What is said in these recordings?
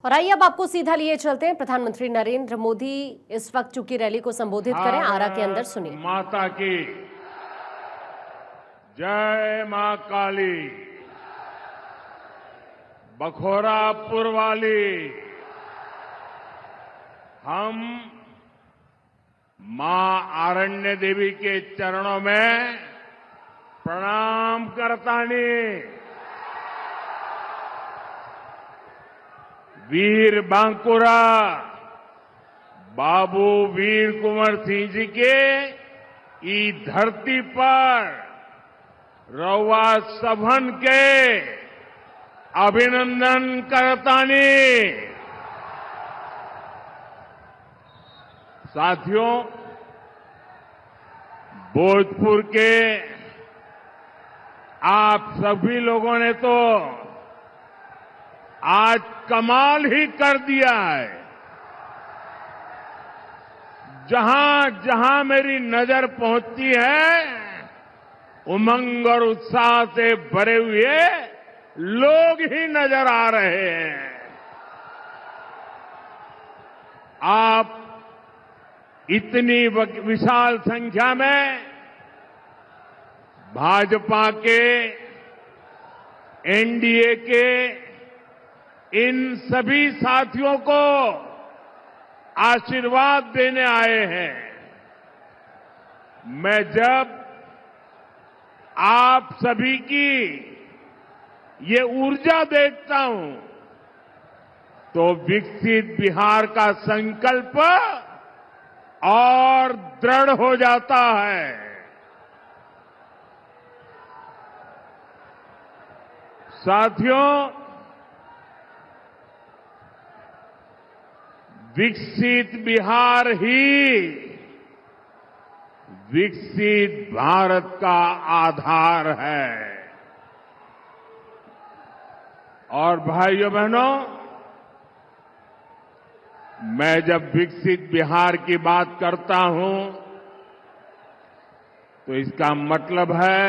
और आइए अब आपको सीधा लिए चलते हैं। प्रधानमंत्री नरेंद्र मोदी इस वक्त चुकी रैली को संबोधित करें। आरा के अंदर सुनिए। माता की जय मां काली, बखोरापुर वाली। हम मां आरण्य देवी के चरणों में प्रणाम करतानी। वीर बांकुरा बाबू वीर कुंवर सिंह जी के ई धरती पर रउआ सभन के अभिनंदन करतानी। साथियों, भोजपुर के आप सभी लोगों ने तो आज कमाल ही कर दिया है। जहां जहां मेरी नजर पहुंचती है, उमंग और उत्साह से भरे हुए लोग ही नजर आ रहे हैं। आप इतनी विशाल संख्या में भाजपा के, एनडीए के इन सभी साथियों को आशीर्वाद देने आए हैं। मैं जब आप सभी की ये ऊर्जा देखता हूं तो विकसित बिहार का संकल्प और दृढ़ हो जाता है। साथियों, विकसित बिहार ही विकसित भारत का आधार है। और भाइयों बहनों, मैं जब विकसित बिहार की बात करता हूं तो इसका मतलब है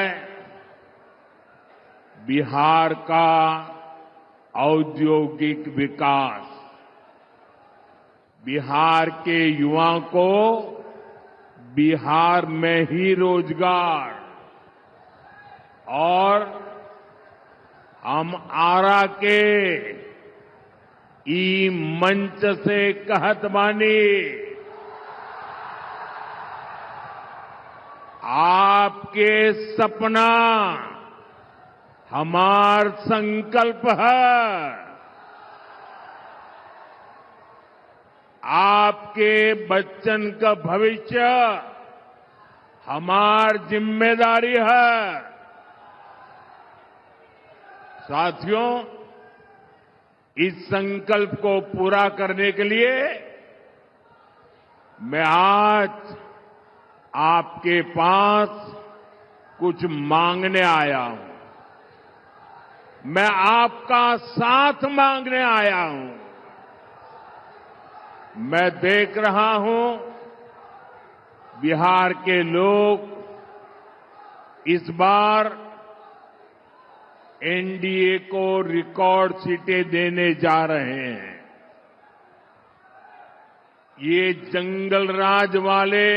बिहार का औद्योगिक विकास, बिहार के युवाओं को बिहार में ही रोजगार, और हम आरा के ई मंच से कहत बानी, आपके सपना हमार संकल्प है। आपके बच्चन का भविष्य हमार जिम्मेदारी है। साथियों, इस संकल्प को पूरा करने के लिए मैं आज आपके पास कुछ मांगने आया हूं। मैं आपका साथ मांगने आया हूं। मैं देख रहा हूं बिहार के लोग इस बार एनडीए को रिकॉर्ड सीटें देने जा रहे हैं। ये जंगल राज वाले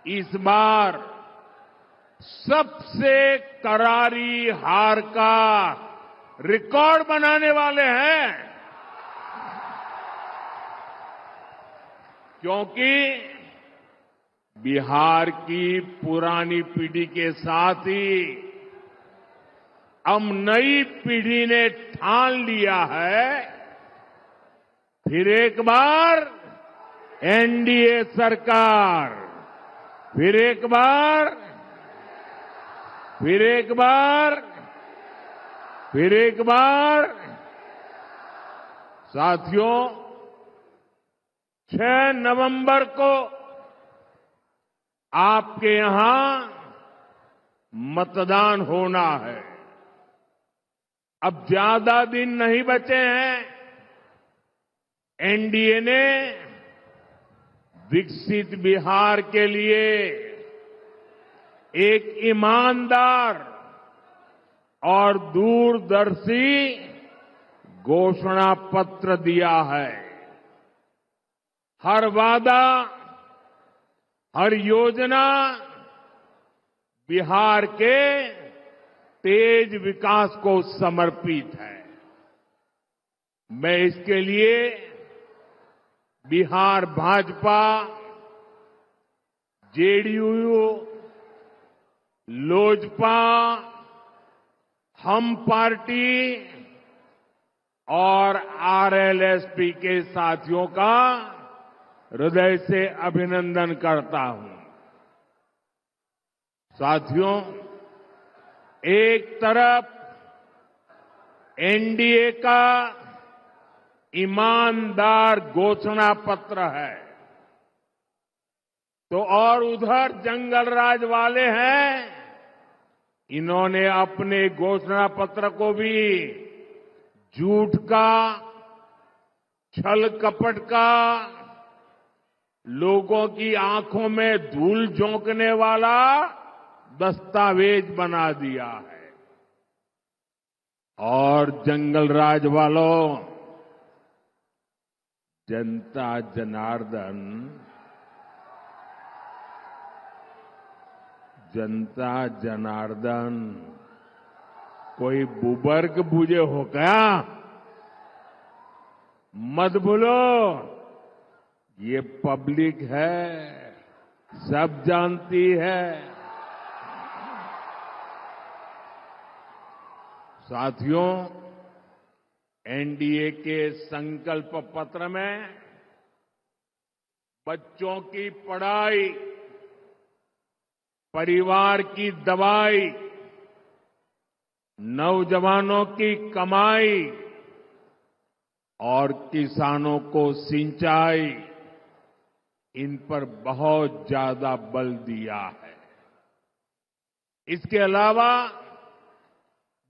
इस बार सबसे करारी हार का रिकॉर्ड बनाने वाले हैं, क्योंकि बिहार की पुरानी पीढ़ी के साथ ही अब नई पीढ़ी ने ठान लिया है, फिर एक बार एनडीए सरकार, फिर एक बार, फिर एक बार, फिर एक बार। साथियों, 6 नवंबर को आपके यहां मतदान होना है। अब ज्यादा दिन नहीं बचे हैं। एनडीए ने विकसित बिहार के लिए एक ईमानदार और दूरदर्शी घोषणा पत्र दिया है। हर वादा, हर योजना बिहार के तेज विकास को समर्पित है। मैं इसके लिए बिहार भाजपा, जेडीयू, लोजपा, हम पार्टी और आरएलएसपी के साथियों का हृदय से अभिनंदन करता हूं। साथियों, एक तरफ एनडीए का ईमानदार घोषणा पत्र है, तो और उधर जंगल राज वाले हैं। इन्होंने अपने घोषणा पत्र को भी झूठ का, छल कपट का, लोगों की आंखों में धूल झोंकने वाला दस्तावेज बना दिया है। और जंगल राज वालों, जनता जनार्दन, जनता जनार्दन कोई बुबर्ग बुझे हो क्या? मत भूलो, ये पब्लिक है, सब जानती है। साथियों, एनडीए के संकल्प पत्र में बच्चों की पढ़ाई, परिवार की दवाई, नौजवानों की कमाई और किसानों को सिंचाई, इन पर बहुत ज्यादा बल दिया है। इसके अलावा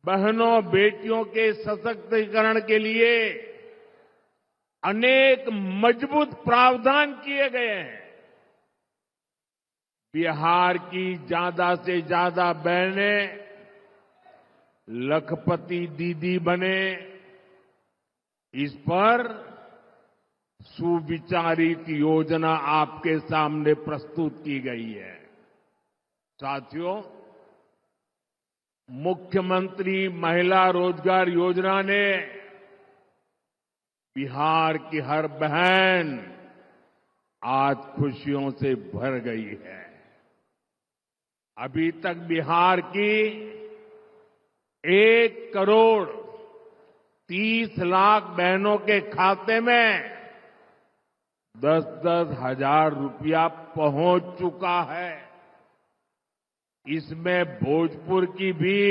बहनों बेटियों के सशक्तिकरण के लिए अनेक मजबूत प्रावधान किए गए हैं। बिहार की ज्यादा से ज्यादा बहनें लखपति दीदी बने, इस पर सुविचारित योजना आपके सामने प्रस्तुत की गई है। साथियों, मुख्यमंत्री महिला रोजगार योजना ने बिहार की हर बहन आज खुशियों से भर गई है। अभी तक बिहार की 1,30,00,000 बहनों के खाते में 10-10 हजार रुपया पहुंच चुका है। इसमें भोजपुर की भी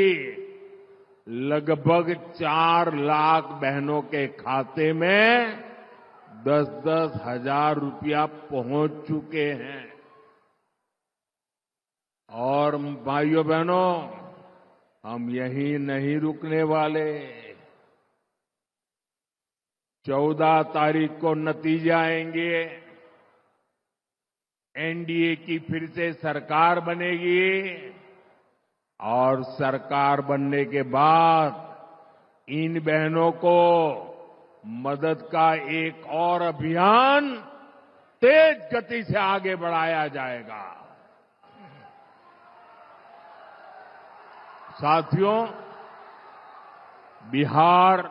लगभग 4 लाख बहनों के खाते में 10-10 हजार रुपया पहुंच चुके हैं। और भाइयों बहनों, हम यहीं नहीं रुकने वाले। 14 तारीख को नतीजे आएंगे। एनडीए की फिर से सरकार बनेगी और सरकार बनने के बाद इन बहनों को मदद का एक और अभियान तेज गति से आगे बढ़ाया जाएगा। साथियों, बिहार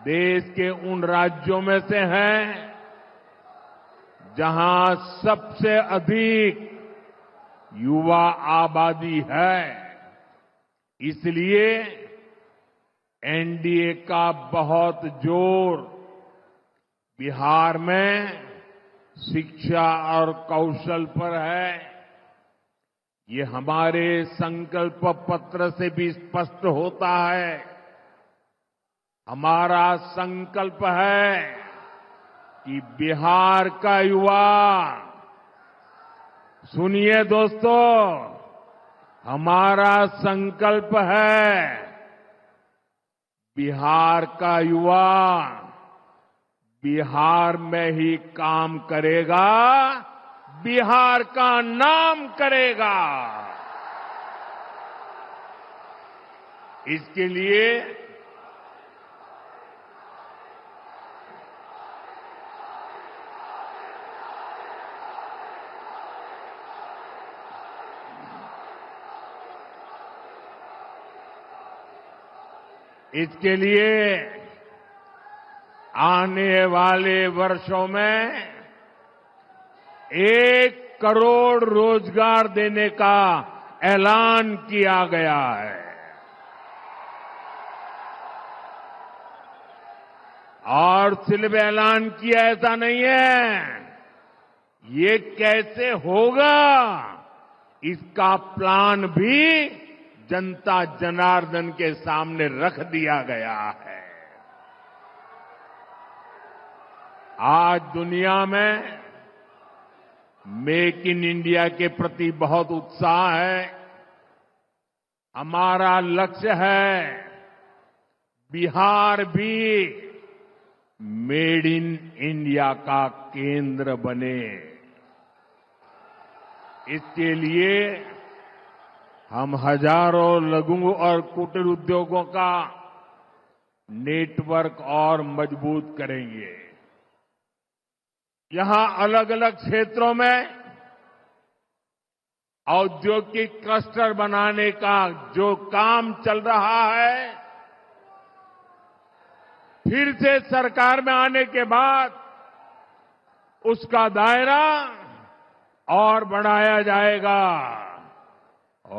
देश के उन राज्यों में से है जहां सबसे अधिक युवा आबादी है। इसलिए एनडीए का बहुत जोर बिहार में शिक्षा और कौशल पर है। ये हमारे संकल्प पत्र से भी स्पष्ट होता है। हमारा संकल्प है कि बिहार का युवा, सुनिए दोस्तों, हमारा संकल्प है बिहार का युवा बिहार में ही काम करेगा, बिहार का नाम करेगा। इसके लिए इसके लिए आने वाले वर्षों में 1 करोड़ रोजगार देने का ऐलान किया गया है। और सिर्फ ऐलान किया ऐसा नहीं है, ये कैसे होगा इसका प्लान भी जनता जनार्दन के सामने रख दिया गया है। आज दुनिया में मेक इन इंडिया के प्रति बहुत उत्साह है। हमारा लक्ष्य है बिहार भी मेड इन इंडिया का केंद्र बने। इसके लिए हम हजारों लघु और कुटीर उद्योगों का नेटवर्क और मजबूत करेंगे। यहां अलग अलग क्षेत्रों में औद्योगिक क्लस्टर बनाने का जो काम चल रहा है, फिर से सरकार में आने के बाद उसका दायरा और बढ़ाया जाएगा।